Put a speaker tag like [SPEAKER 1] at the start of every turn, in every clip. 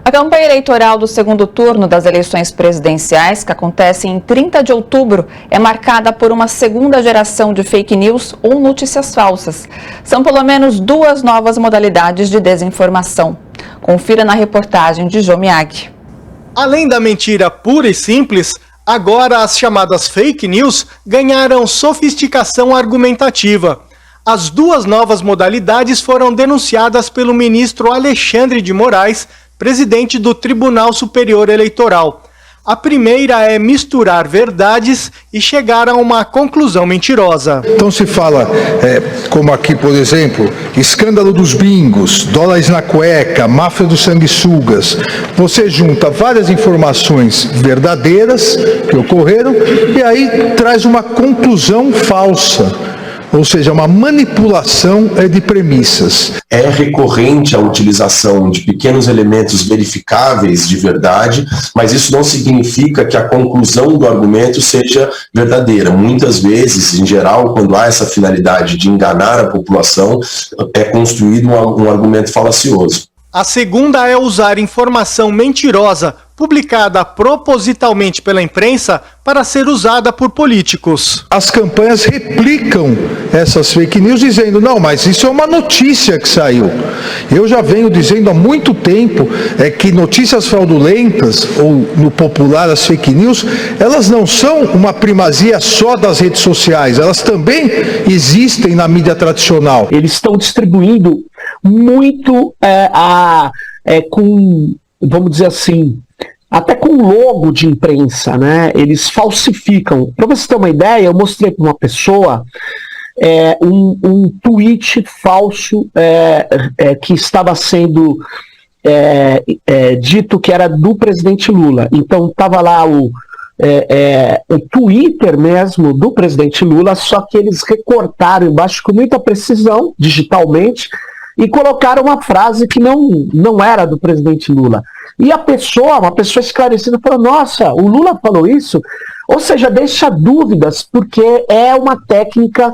[SPEAKER 1] A campanha eleitoral do segundo turno das eleições presidenciais, que acontece em 30 de outubro, é marcada por uma segunda geração de fake news ou notícias falsas. São pelo menos duas novas modalidades de desinformação. Confira na reportagem de Jô Miyagi.
[SPEAKER 2] Além da mentira pura e simples, agora as chamadas fake news ganharam sofisticação argumentativa. As duas novas modalidades foram denunciadas pelo ministro Alexandre de Moraes, presidente do Tribunal Superior Eleitoral. A primeira é misturar verdades e chegar a uma conclusão mentirosa.
[SPEAKER 3] Então se fala, como aqui, por exemplo, escândalo dos bingos, dólares na cueca, máfia dos sanguessugas. Você junta várias informações verdadeiras que ocorreram e aí traz uma conclusão falsa. Ou seja, uma manipulação de premissas.
[SPEAKER 4] É recorrente a utilização de pequenos elementos verificáveis de verdade, mas isso não significa que a conclusão do argumento seja verdadeira. Muitas vezes, em geral, quando há essa finalidade de enganar a população, é construído um argumento falacioso.
[SPEAKER 2] A segunda é usar informação mentirosa, publicada propositalmente pela imprensa, para ser usada por políticos.
[SPEAKER 3] As campanhas replicam essas fake news dizendo, não, mas isso é uma notícia que saiu. Eu já venho dizendo há muito tempo que notícias fraudulentas, ou no popular as fake news, elas não são uma primazia só das redes sociais, elas também existem na mídia tradicional.
[SPEAKER 5] Eles estão distribuindo muito com, vamos dizer assim, até com logo de imprensa, né? Eles falsificam. Para você ter uma ideia, eu mostrei para uma pessoa um tweet falso que estava sendo dito que era do presidente Lula. Então estava lá o Twitter mesmo do presidente Lula, só que eles recortaram embaixo com muita precisão, digitalmente, e colocaram uma frase que não era do presidente Lula. E uma pessoa esclarecida, falou, nossa, o Lula falou isso? Ou seja, deixa dúvidas, porque é uma técnica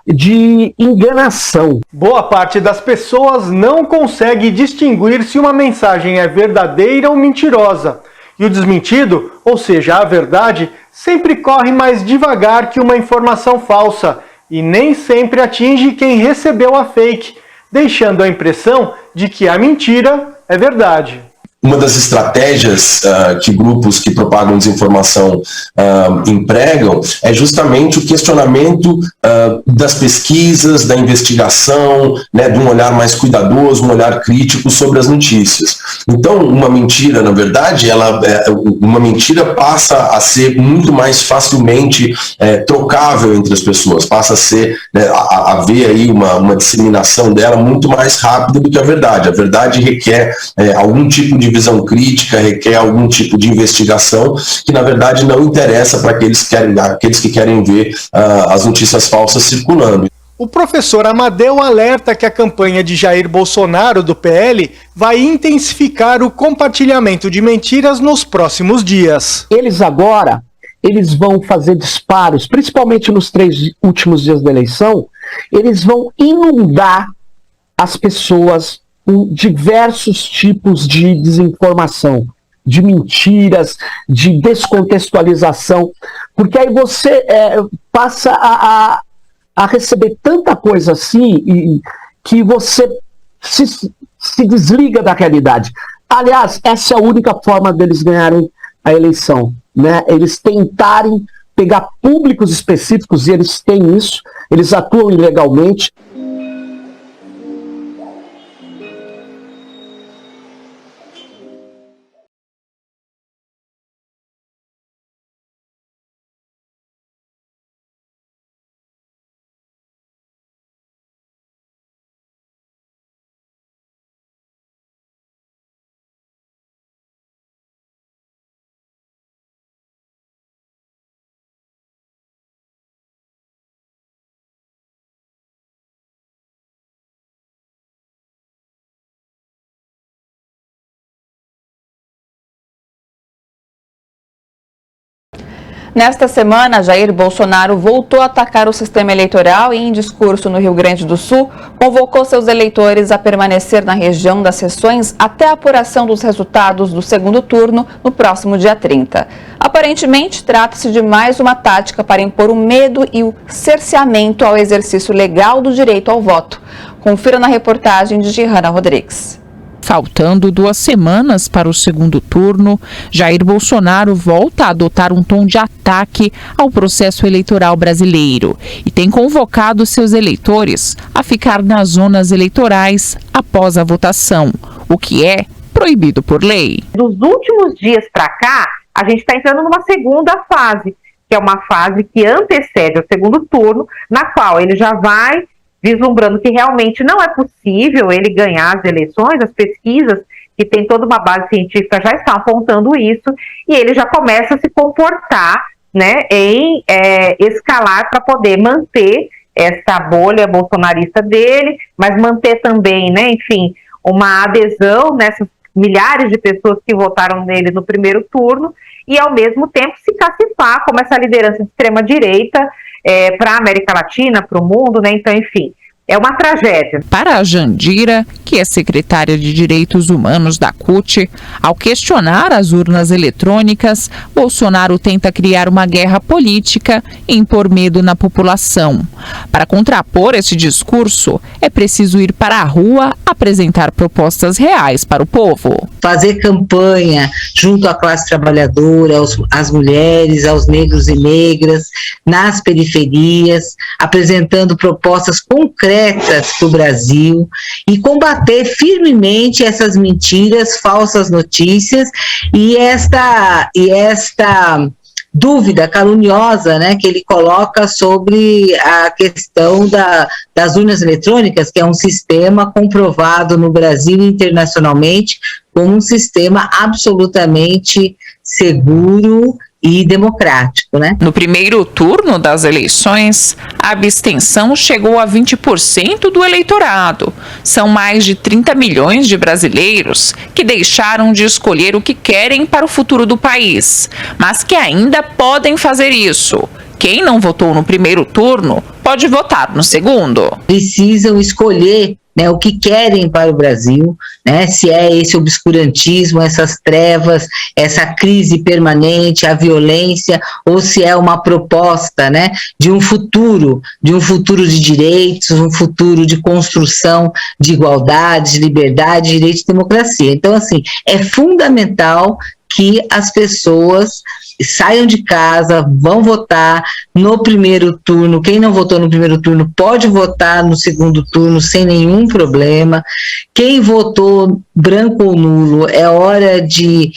[SPEAKER 5] de enganação.
[SPEAKER 2] Boa parte das pessoas não consegue distinguir se uma mensagem é verdadeira ou mentirosa. E o desmentido, ou seja, a verdade, sempre corre mais devagar que uma informação falsa e nem sempre atinge quem recebeu a fake, deixando a impressão de que a mentira é verdade.
[SPEAKER 4] Uma das estratégias que grupos que propagam desinformação empregam é justamente o questionamento das pesquisas, da investigação, né, de um olhar mais cuidadoso, um olhar crítico sobre as notícias. Então, uma mentira, na verdade, uma mentira passa a ser muito mais facilmente trocável entre as pessoas, passa a ser, né, a haver aí uma disseminação dela muito mais rápida do que a verdade. A verdade requer algum tipo de visão crítica, requer algum tipo de investigação que, na verdade, não interessa para aqueles que querem ver as notícias falsas circulando.
[SPEAKER 2] O professor Amadeu alerta que a campanha de Jair Bolsonaro, do PL, vai intensificar o compartilhamento de mentiras nos próximos dias.
[SPEAKER 5] Eles vão fazer disparos, principalmente nos 3 últimos dias da eleição, eles vão inundar as pessoas com diversos tipos de desinformação, de mentiras, de descontextualização, porque aí você passa a receber tanta coisa assim que você se desliga da realidade. Aliás, essa é a única forma deles ganharem a eleição, né? Eles tentarem pegar públicos específicos, e eles têm isso, eles atuam ilegalmente.
[SPEAKER 1] Nesta semana, Jair Bolsonaro voltou a atacar o sistema eleitoral e, em discurso no Rio Grande do Sul, convocou seus eleitores a permanecer na região das sessões até a apuração dos resultados do segundo turno no próximo dia 30. Aparentemente, trata-se de mais uma tática para impor o medo e o cerceamento ao exercício legal do direito ao voto. Confira na reportagem de Gihanna Rodrigues.
[SPEAKER 6] Faltando 2 semanas para o segundo turno, Jair Bolsonaro volta a adotar um tom de ataque ao processo eleitoral brasileiro e tem convocado seus eleitores a ficar nas zonas eleitorais após a votação, o que é proibido por lei.
[SPEAKER 7] Dos últimos dias para cá, a gente está entrando numa segunda fase, que é uma fase que antecede o segundo turno, na qual ele já vai vislumbrando que realmente não é possível ele ganhar as eleições. As pesquisas que tem toda uma base científica já estão apontando isso, e ele já começa a se comportar, né, em escalar para poder manter essa bolha bolsonarista dele, mas manter também, né, enfim, uma adesão nessas milhares de pessoas que votaram nele no primeiro turno, e ao mesmo tempo se cacifar como essa liderança de extrema-direita para a América Latina, para o mundo, né? Então, enfim, é uma tragédia.
[SPEAKER 6] Para a Jandira, que é secretária de Direitos Humanos da CUT, ao questionar as urnas eletrônicas, Bolsonaro tenta criar uma guerra política e impor medo na população. Para contrapor esse discurso, é preciso ir para a rua apresentar propostas reais para o povo.
[SPEAKER 8] Fazer campanha junto à classe trabalhadora, às mulheres, aos negros e negras, nas periferias, apresentando propostas concretas para o Brasil e combater firmemente essas mentiras, falsas notícias e esta dúvida caluniosa, né, que ele coloca sobre a questão das urnas eletrônicas, que é um sistema comprovado no Brasil e internacionalmente como um sistema absolutamente seguro e democrático, né?
[SPEAKER 6] No primeiro turno das eleições, a abstenção chegou a 20% do eleitorado. São mais de 30 milhões de brasileiros que deixaram de escolher o que querem para o futuro do país, mas que ainda podem fazer isso. Quem não votou no primeiro turno pode votar no segundo.
[SPEAKER 8] Precisam escolher, né, o que querem para o Brasil, né, se é esse obscurantismo, essas trevas, essa crise permanente, a violência, ou se é uma proposta, né, de um futuro de direitos, um futuro de construção de igualdade, de liberdade, de direito e democracia. Então, assim, é fundamental que as pessoas saiam de casa, vão votar no primeiro turno. Quem não votou no primeiro turno pode votar no segundo turno sem nenhum problema. Quem votou branco ou nulo, é hora de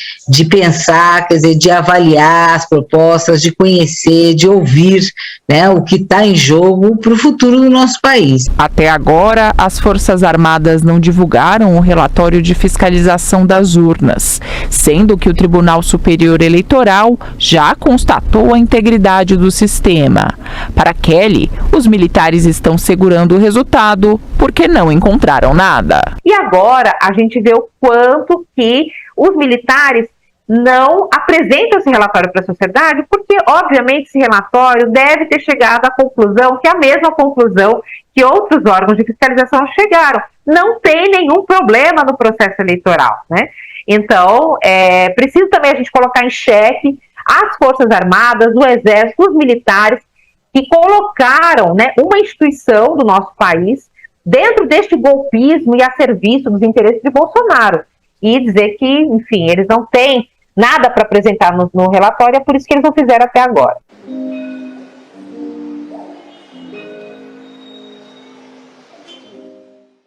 [SPEAKER 8] pensar, quer dizer, de avaliar as propostas, de conhecer, de ouvir, né, o que está em jogo para o futuro do nosso país.
[SPEAKER 6] Até agora, as Forças Armadas não divulgaram o relatório de fiscalização das urnas, sendo que o Tribunal Superior Eleitoral já constatou a integridade do sistema. Para Kelly, os militares estão segurando o resultado porque não encontraram nada.
[SPEAKER 7] E agora a gente vê o quanto que os militares não apresentam esse relatório para a sociedade, porque, obviamente, esse relatório deve ter chegado à conclusão, que é a mesma conclusão que outros órgãos de fiscalização chegaram. Não tem nenhum problema no processo eleitoral, né? Então, preciso também a gente colocar em xeque as Forças Armadas, o Exército, os militares, que colocaram, né, uma instituição do nosso país dentro deste golpismo e a serviço dos interesses de Bolsonaro. E dizer que, enfim, eles não têm nada para apresentar no relatório, é por isso que eles não fizeram até agora.